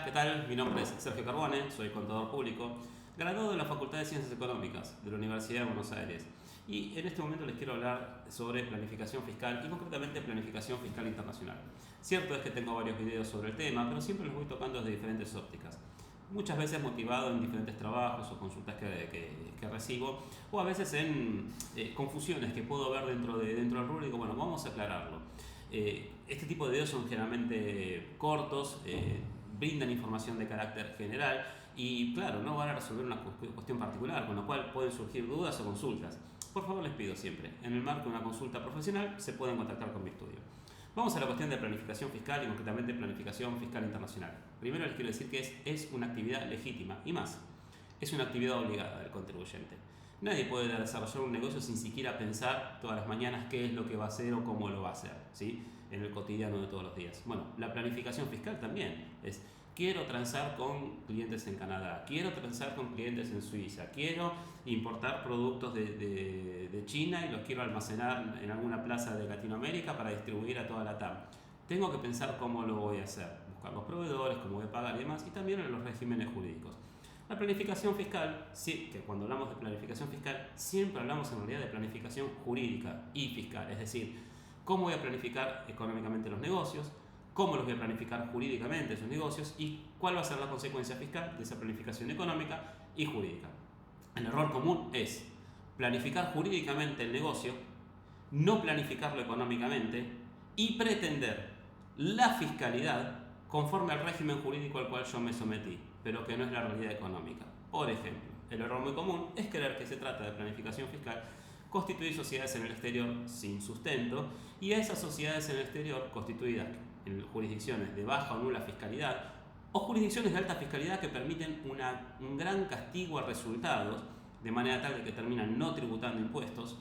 Hola, ¿qué tal? Mi nombre es Sergio Carbone, soy contador público, graduado de la Facultad de Ciencias Económicas de la Universidad de Buenos Aires. Y en este momento les quiero hablar sobre planificación fiscal y concretamente planificación fiscal internacional. Cierto es que tengo varios videos sobre el tema, pero siempre los voy tocando desde diferentes ópticas. Muchas veces motivado en diferentes trabajos o consultas que recibo, o a veces en confusiones que puedo ver dentro del rubro y digo, bueno, vamos a aclararlo. Este tipo de videos son generalmente cortos, brindan información de carácter general y claro, no van a resolver una cuestión particular, con lo cual pueden surgir dudas o consultas. Por favor, les pido siempre, en el marco de una consulta profesional se pueden contactar con mi estudio. Vamos a la cuestión de planificación fiscal y concretamente planificación fiscal internacional. Primero les quiero decir que es una actividad legítima y más, es una actividad obligada del contribuyente. Nadie puede desarrollar un negocio sin siquiera pensar todas las mañanas qué es lo que va a hacer o cómo lo va a hacer, ¿sí? En el cotidiano de todos los días. Bueno, la planificación fiscal también es: quiero transar con clientes en Canadá, quiero transar con clientes en Suiza, quiero importar productos de China y los quiero almacenar en alguna plaza de Latinoamérica para distribuir a toda la TAM. Tengo que pensar cómo lo voy a hacer, buscar los proveedores, cómo voy a pagar y demás, y también en los regímenes jurídicos. La planificación fiscal, sí, que cuando hablamos de planificación fiscal, siempre hablamos en realidad de planificación jurídica y fiscal, es decir, cómo voy a planificar económicamente los negocios, cómo los voy a planificar jurídicamente esos negocios y cuál va a ser la consecuencia fiscal de esa planificación económica y jurídica. El error común es planificar jurídicamente el negocio, no planificarlo económicamente y pretender la fiscalidad conforme al régimen jurídico al cual yo me sometí, pero que no es la realidad económica. Por ejemplo, el error muy común es creer que se trata de planificación fiscal constituir sociedades en el exterior sin sustento y a esas sociedades en el exterior constituidas en jurisdicciones de baja o nula fiscalidad o jurisdicciones de alta fiscalidad que permiten un gran castigo a resultados de manera tal de que terminan no tributando impuestos.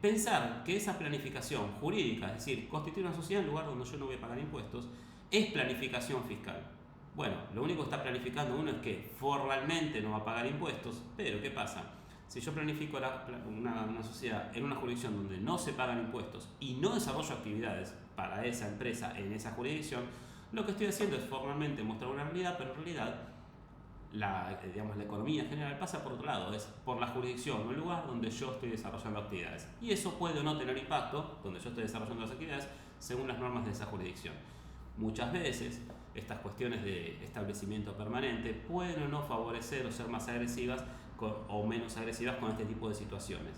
Pensar que esa planificación jurídica, es decir, constituir una sociedad en lugar donde yo no voy a pagar impuestos, es planificación fiscal. Bueno, lo único que está planificando uno es que formalmente no va a pagar impuestos, pero ¿qué pasa? Si yo planifico una sociedad en una jurisdicción donde no se pagan impuestos y no desarrollo actividades para esa empresa en esa jurisdicción, lo que estoy haciendo es formalmente mostrar una realidad, pero en realidad la economía en general pasa por otro lado, es por la jurisdicción o el lugar donde yo estoy desarrollando actividades. Y eso puede o no tener impacto donde yo estoy desarrollando las actividades según las normas de esa jurisdicción. Muchas veces estas cuestiones de establecimiento permanente pueden o no favorecer o ser más agresivas o menos agresivas con este tipo de situaciones.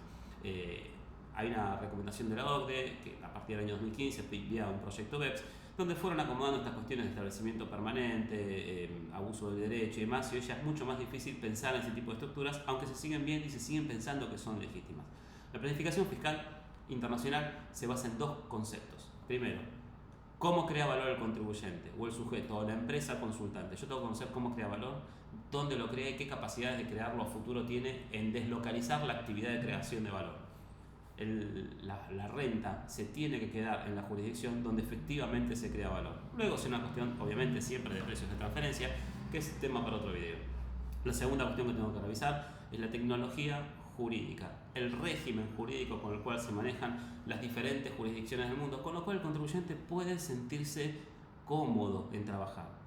Hay una recomendación de la OCDE que a partir del año 2015 envía un proyecto BEPS donde fueron acomodando estas cuestiones de establecimiento permanente, abuso del derecho y demás, y hoy ya es mucho más difícil pensar en ese tipo de estructuras, aunque se siguen viendo y se siguen pensando que son legítimas. La planificación fiscal internacional se basa en dos conceptos. Primero, cómo crea valor el contribuyente o el sujeto o la empresa consultante. Yo tengo que conocer cómo crea valor, dónde lo crea y qué capacidades de crearlo a futuro tiene en deslocalizar la actividad de creación de valor. La renta se tiene que quedar en la jurisdicción donde efectivamente se crea valor. Luego es una cuestión, obviamente, siempre de precios de transferencia, que es tema para otro video. La segunda cuestión que tengo que revisar es la tecnología jurídica, el régimen jurídico con el cual se manejan las diferentes jurisdicciones del mundo, con lo cual el contribuyente puede sentirse cómodo en trabajar.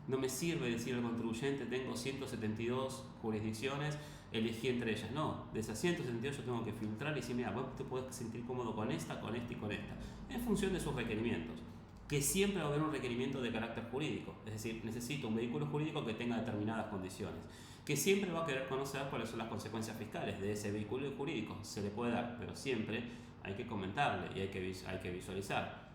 No me sirve decir al contribuyente tengo 172 jurisdicciones, elegí entre ellas. No, de esas 172 yo tengo que filtrar y decir, mira, vos te podés sentir cómodo con esta y con esta, en función de sus requerimientos. Que siempre va a haber un requerimiento de carácter jurídico, es decir, necesito un vehículo jurídico que tenga determinadas condiciones, que siempre va a querer conocer cuáles son las consecuencias fiscales de ese vehículo jurídico. Se le puede dar, pero siempre hay que comentarle y hay que visualizar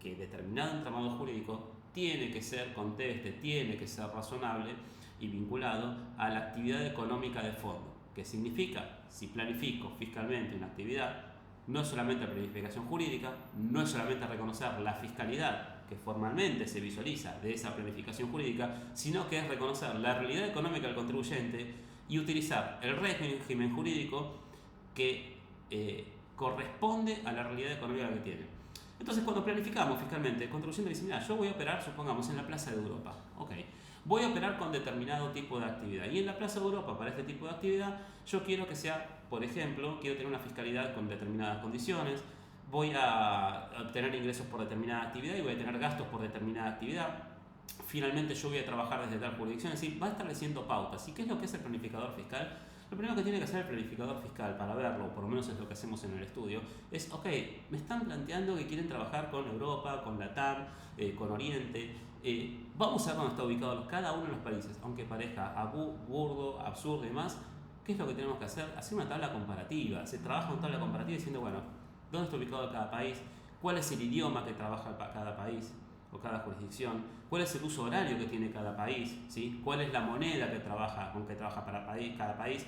que determinado entramado jurídico tiene que ser conteste, tiene que ser razonable y vinculado a la actividad económica de fondo. ¿Qué significa? Si planifico fiscalmente una actividad, no es solamente planificación jurídica, no es solamente reconocer la fiscalidad que formalmente se visualiza de esa planificación jurídica, sino que es reconocer la realidad económica del contribuyente y utilizar el régimen jurídico que corresponde a la realidad económica que tiene. Entonces, cuando planificamos fiscalmente, el contribuyente dice, mira, yo voy a operar, supongamos, en la Plaza de Europa. Ok, voy a operar con determinado tipo de actividad. Y en la Plaza de Europa, para este tipo de actividad, yo quiero que sea, por ejemplo, quiero tener una fiscalidad con determinadas condiciones, voy a obtener ingresos por determinada actividad y voy a tener gastos por determinada actividad. finalmente yo voy a trabajar desde tal jurisdicción, es decir, va estableciendo pautas. ¿Y qué es lo que es el planificador fiscal? Lo primero que tiene que hacer el planificador fiscal para verlo, por lo menos es lo que hacemos en el estudio, es, ok, me están planteando que quieren trabajar con Europa, con Latam, con Oriente, vamos a ver dónde está ubicado cada uno de los países, aunque parezca burdo, absurdo y demás. ¿Qué es lo que tenemos que hacer? Hacer una tabla comparativa. Se trabaja una tabla comparativa diciendo, bueno, ¿dónde está ubicado cada país? ¿Cuál es el idioma que trabaja cada país o cada jurisdicción? ¿Cuál es el uso horario que tiene cada país? ¿Sí? ¿Cuál es la moneda que trabaja, con que trabaja para cada país?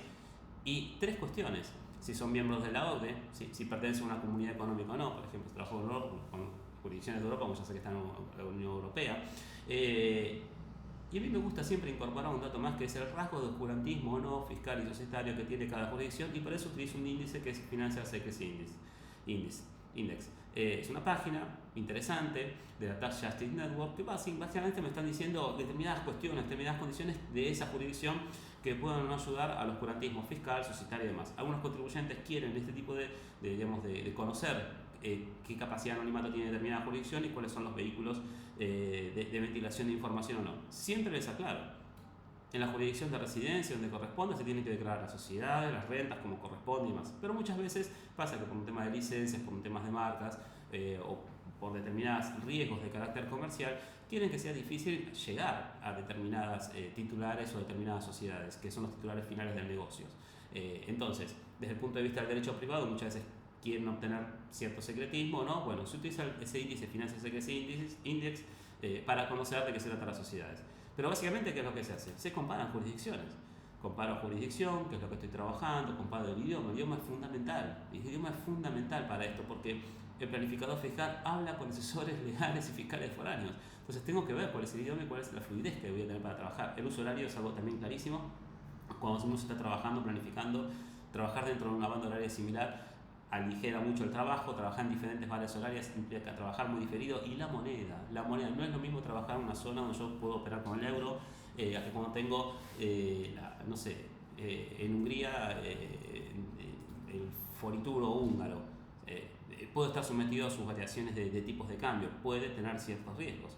Y 3 cuestiones. Si son miembros de la OCDE, si pertenecen a una comunidad económica o no. Por ejemplo, si trabajo con jurisdicciones de Europa, como ya sé que están en la Unión Europea. Y a mí me gusta siempre incorporar un dato más, que es el rasgo de oscurantismo o no fiscal y societario que tiene cada jurisdicción, y por eso utilizo un índice que es Financial Secrecy Index. Es una página interesante de la Tax Justice Network que básicamente me están diciendo determinadas cuestiones, determinadas condiciones de esa jurisdicción que puedan ayudar al oscurantismo fiscal, societario y demás. Algunos contribuyentes quieren este tipo de conocer qué capacidad de anonimato tiene determinada jurisdicción y cuáles son los vehículos de ventilación de información o no. Siempre les aclaro, en la jurisdicción de residencia donde corresponda se tienen que declarar las sociedades, las rentas como corresponde y demás. Pero muchas veces pasa que por un tema de licencias, por un tema de marcas o por determinados riesgos de carácter comercial, quieren que sea difícil llegar a determinadas titulares o determinadas sociedades, que son los titulares finales del negocio. Entonces, desde el punto de vista del derecho privado, muchas veces quieren obtener cierto secretismo, ¿no? Bueno, se utiliza ese índice Financial Secrecy Index para conocer de qué se trata las sociedades. Pero básicamente, ¿qué es lo que se hace? Se comparan jurisdicciones. Comparo jurisdicción, que es lo que estoy trabajando, comparo el idioma. El idioma es fundamental. El idioma es fundamental para esto porque el planificador fiscal habla con asesores legales y fiscales foráneos. Entonces tengo que ver cuál es el idioma y cuál es la fluidez que voy a tener para trabajar. El uso horario es algo también clarísimo. Cuando uno se está trabajando, planificando, trabajar dentro de una banda horaria similar aligera mucho el trabajo. Trabajar en diferentes bandas horarias implica trabajar muy diferido. Y la moneda no es lo mismo trabajar en una zona donde yo puedo operar con el euro a que cuando tengo, en Hungría el forituro húngaro. Puedo estar sometido a sus variaciones de tipos de cambio, puede tener ciertos riesgos.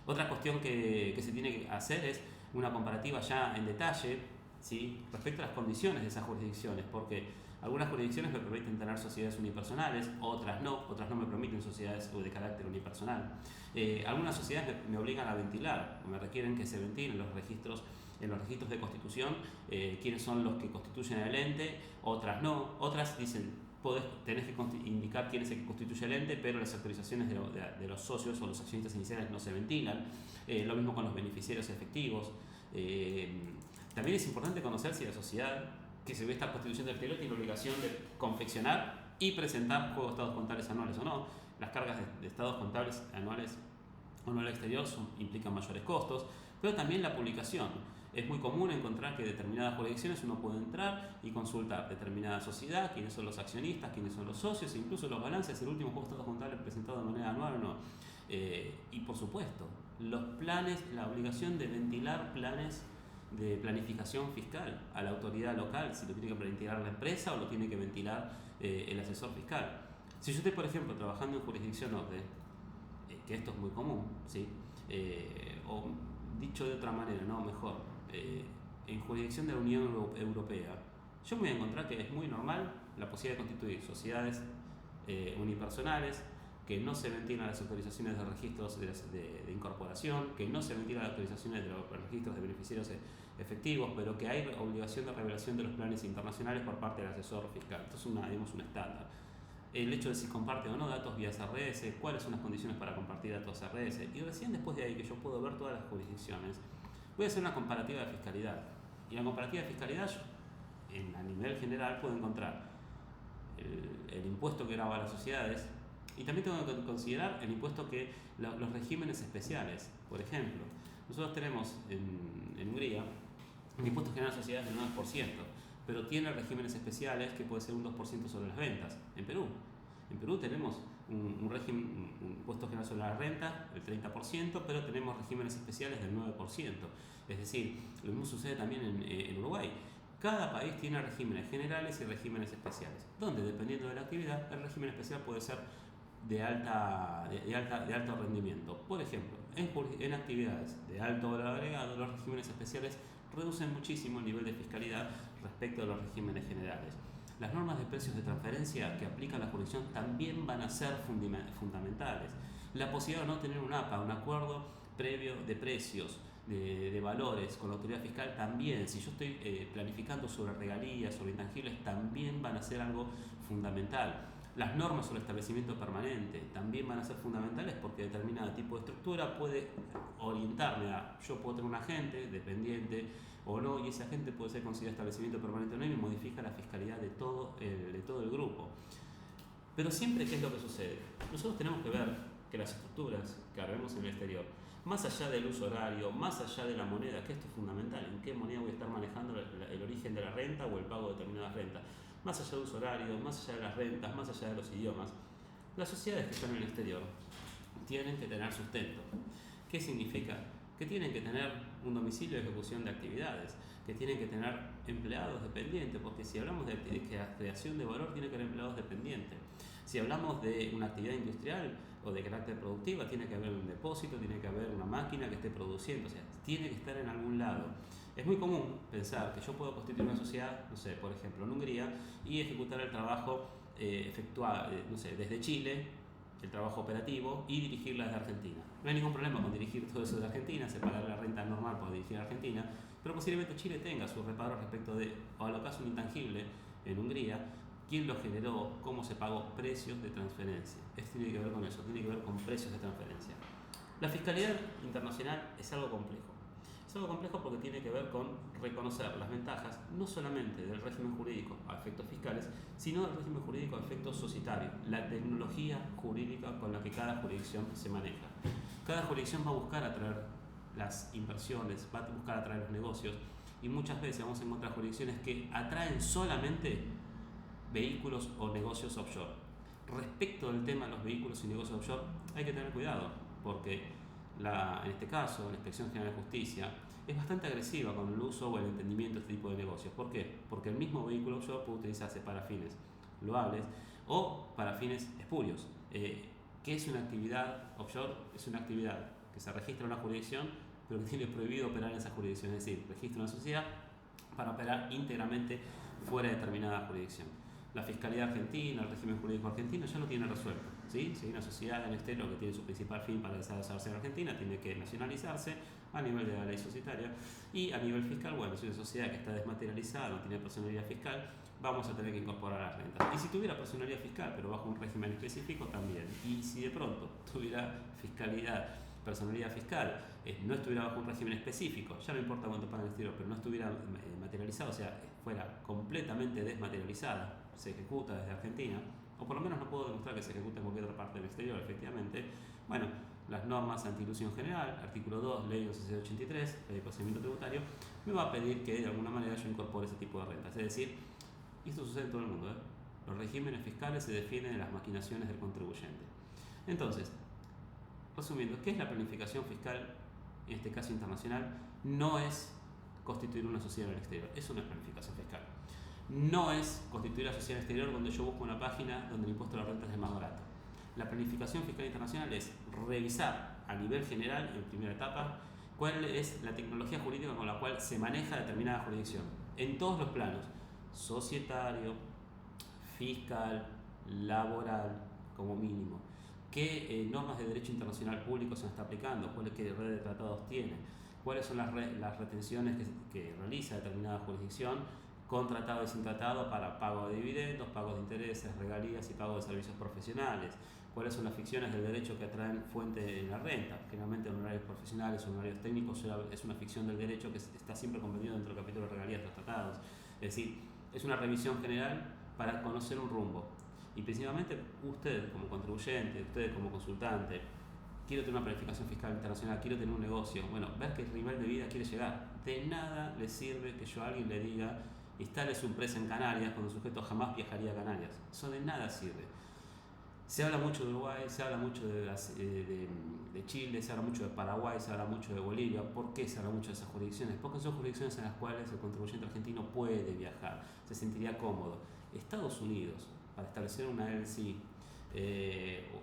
Otra cuestión que se tiene que hacer es una comparativa ya en detalle, ¿sí?, respecto a las condiciones de esas jurisdicciones, porque algunas jurisdicciones me permiten tener sociedades unipersonales, otras no me permiten sociedades de carácter unipersonal. Algunas sociedades me obligan a ventilar, me requieren que se ventilen en los registros de constitución quiénes son los que constituyen el ente, otras no, otras dicen tenés que indicar quién es el que constituye el ente, pero las autorizaciones de los socios o los accionistas iniciales no se ventilan. Lo mismo con los beneficiarios efectivos. También es importante conocer si la sociedad que se ve esta constitución del exterior tiene la obligación de confeccionar y presentar juegos de estados contables anuales o no. Las cargas de estados contables anuales o no al exterior implican mayores costos, pero también la publicación. Es muy común encontrar que en determinadas jurisdicciones uno puede entrar y consultar determinada sociedad, quiénes son los accionistas, quiénes son los socios, e incluso los balances, el último juego de estados contables presentado de manera anual o no. Y por supuesto, los planes, la obligación de ventilar planes de planificación fiscal a la autoridad local, si lo tiene que ventilar la empresa o lo tiene que ventilar el asesor fiscal. Si yo estoy, por ejemplo, trabajando en jurisdicción OCDE, que esto es muy común, ¿sí? O dicho de otra manera, no, mejor, en jurisdicción de la Unión Europea, yo me voy a encontrar que es muy normal la posibilidad de constituir sociedades unipersonales, que no se ventilan las autorizaciones de registros de incorporación, que no se ventilan las autorizaciones de los registros de beneficiarios efectivos, pero que hay obligación de revelación de los planes internacionales por parte del asesor fiscal. Esto es un estándar. El hecho de si comparte o no datos vía SRS, cuáles son las condiciones para compartir datos SRS, y recién después de ahí que yo puedo ver todas las jurisdicciones, voy a hacer una comparativa de fiscalidad. Y en la comparativa de fiscalidad, yo, a nivel general, puedo encontrar el impuesto que grava a las sociedades, y también tengo que considerar el impuesto que los regímenes especiales. Por ejemplo, nosotros tenemos en Hungría un impuesto general a sociedades del 9%, pero tiene regímenes especiales que puede ser un 2% sobre las ventas. En Perú tenemos un impuesto general sobre la renta, el 30%, pero tenemos regímenes especiales del 9%. Es decir, lo mismo sucede también en Uruguay. Cada país tiene regímenes generales y regímenes especiales, donde dependiendo de la actividad, el régimen especial puede ser de alto rendimiento. Por ejemplo, en actividades de alto valor agregado, los regímenes especiales reducen muchísimo el nivel de fiscalidad respecto a los regímenes generales. Las normas de precios de transferencia que aplica la jurisdicción también van a ser fundamentales. La posibilidad de no tener un APA, un acuerdo previo de precios, de valores con la autoridad fiscal también, si yo estoy planificando sobre regalías, sobre intangibles, también van a ser algo fundamental. Las normas sobre establecimiento permanente también van a ser fundamentales porque determinado tipo de estructura puede orientarme a, yo puedo tener un agente dependiente o no, y ese agente puede ser considerado establecimiento permanente o no y me modifica la fiscalidad de todo el grupo. Pero siempre, ¿qué es lo que sucede? Nosotros tenemos que ver que las estructuras que vemos en el exterior, más allá del uso horario, más allá de la moneda, que esto es fundamental, en qué moneda voy a estar manejando el origen de la renta o el pago de determinadas rentas, más allá del uso horario, más allá de las rentas, más allá de los idiomas, las sociedades que están en el exterior tienen que tener sustento. ¿Qué significa? Que tienen que tener un domicilio de ejecución de actividades, que tienen que tener empleados dependientes, porque si hablamos de creación de valor, tiene que haber empleados dependientes. Si hablamos de una actividad industrial o de carácter productiva, tiene que haber un depósito, tiene que haber una máquina que esté produciendo, o sea, tiene que estar en algún lado. Es muy común pensar que yo puedo constituir una sociedad, no sé, por ejemplo, en Hungría, y ejecutar el trabajo efectuado, no sé, desde Chile, el trabajo operativo, y dirigirla desde Argentina. No hay ningún problema con dirigir todo eso de Argentina, separar la renta normal para dirigir a Argentina, pero posiblemente Chile tenga sus reparos respecto de, o al caso un intangible en Hungría, quién lo generó, cómo se pagó, precios de transferencia. Esto tiene que ver con eso, tiene que ver con precios de transferencia. La fiscalidad internacional es algo complejo. Es algo complejo porque tiene que ver con reconocer las ventajas no solamente del régimen jurídico a efectos fiscales, sino del régimen jurídico a efectos societarios, la tecnología jurídica con la que cada jurisdicción se maneja. Cada jurisdicción va a buscar atraer las inversiones, va a buscar atraer los negocios, y muchas veces vamos a encontrar jurisdicciones que atraen solamente vehículos o negocios offshore. Respecto del tema de los vehículos y negocios offshore, hay que tener cuidado, porque en este caso, la Inspección General de Justicia es bastante agresiva con el uso o el entendimiento de este tipo de negocios. ¿Por qué? Porque el mismo vehículo offshore puede utilizarse para fines loables o para fines espurios. ¿Qué es una actividad offshore? Es una actividad que se registra en una jurisdicción, pero que tiene prohibido operar en esa jurisdicción, es decir, registra una sociedad para operar íntegramente fuera de determinada jurisdicción. La Fiscalía Argentina, el régimen jurídico argentino ya lo tiene resuelto. ¿Sí? Si hay una sociedad en el exterior que tiene su principal fin para desarrollarse en Argentina, tiene que nacionalizarse a nivel de la ley societaria, y a nivel fiscal, bueno, si una sociedad que está desmaterializada, no tiene personalidad fiscal, vamos a tener que incorporar las rentas. Y si tuviera personalidad fiscal, pero bajo un régimen específico, también. Y si de pronto tuviera fiscalidad, personalidad fiscal, no estuviera bajo un régimen específico, ya no importa cuánto paga en el exterior, pero no estuviera materializado, o sea, fuera completamente desmaterializada, se ejecuta desde Argentina, o por lo menos no puedo demostrar que se ejecuta en cualquier otra parte del exterior, efectivamente, bueno, las normas anti-ilusión general, artículo 2, ley 1183, ley de procedimiento tributario, me va a pedir que de alguna manera yo incorpore ese tipo de rentas. Es decir, y esto sucede en todo el mundo, los regímenes fiscales se definen en las maquinaciones del contribuyente. Entonces, resumiendo, ¿qué es la planificación fiscal, en este caso internacional? No es constituir una sociedad en el exterior, eso no es planificación fiscal. No es constituir la sociedad exterior donde yo busco una página donde el impuesto a la renta es el más barato. La planificación fiscal internacional es revisar a nivel general, en primera etapa, cuál es la tecnología jurídica con la cual se maneja determinada jurisdicción, en todos los planos, societario, fiscal, laboral, como mínimo. ¿Qué normas de derecho internacional público se está aplicando? ¿Cuáles red de tratados tiene? ¿Cuáles son las retenciones que realiza determinada jurisdicción con tratado y sin tratado para pago de dividendos, pagos de intereses, regalías y pago de servicios profesionales? ¿Cuáles son las ficciones del derecho que atraen fuente en la renta? Generalmente honorarios profesionales, honorarios técnicos, es una ficción del derecho que está siempre comprendido dentro del capítulo de regalías de los tratados. Es decir, es una revisión general para conocer un rumbo. Y principalmente usted como contribuyente, usted como consultante, quiero tener una planificación fiscal internacional, quiero tener un negocio, bueno, ver qué nivel de vida quiere llegar. De nada le sirve que yo a alguien le diga, instale su empresa en Canarias, cuando el sujeto jamás viajaría a Canarias. Eso de nada sirve. Se habla mucho de Uruguay, se habla mucho de Chile, se habla mucho de Paraguay, se habla mucho de Bolivia. ¿Por qué se habla mucho de esas jurisdicciones? Porque son jurisdicciones en las cuales el contribuyente argentino puede viajar, se sentiría cómodo. Estados Unidos, para establecer una LLC,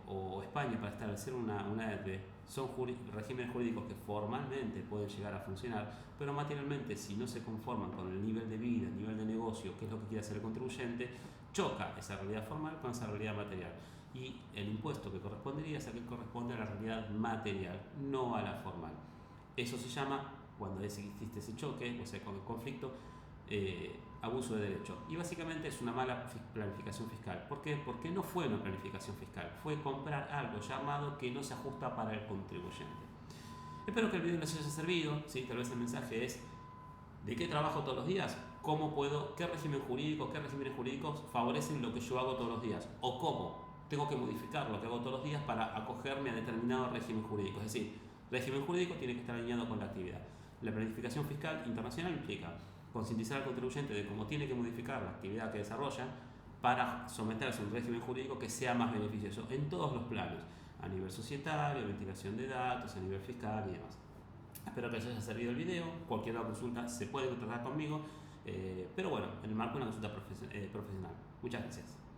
o España para establecer una ERTE son regímenes jurídicos que formalmente pueden llegar a funcionar, pero materialmente, si no se conforman con el nivel de vida, el nivel de negocio, que es lo que quiere hacer el contribuyente, choca esa realidad formal con esa realidad material. Y el impuesto que correspondería es aquel que corresponde a la realidad material, no a la formal. Eso se llama, cuando existe ese choque, o sea, con el conflicto, abuso de derecho. Y básicamente es una mala planificación fiscal. ¿Por qué? Porque no fue una planificación fiscal, fue comprar algo llamado que no se ajusta para el contribuyente. Espero que el video les haya servido. ¿Sí? Tal vez el mensaje es: ¿de qué trabajo todos los días? ¿Cómo puedo? ¿Qué régimen jurídico, qué regímenes jurídicos favorecen lo que yo hago todos los días? ¿O cómo tengo que modificar lo que hago todos los días para acogerme a determinado régimen jurídico? Es decir, régimen jurídico tiene que estar alineado con la actividad. La planificación fiscal internacional implica concientizar al contribuyente de cómo tiene que modificar la actividad que desarrolla para someterse a un régimen jurídico que sea más beneficioso en todos los planos, a nivel societario, ventilación de datos, a nivel fiscal y demás. Espero que les haya servido el video. Cualquier otra consulta se puede contactar conmigo, pero bueno, en el marco de una consulta profesional. Muchas gracias.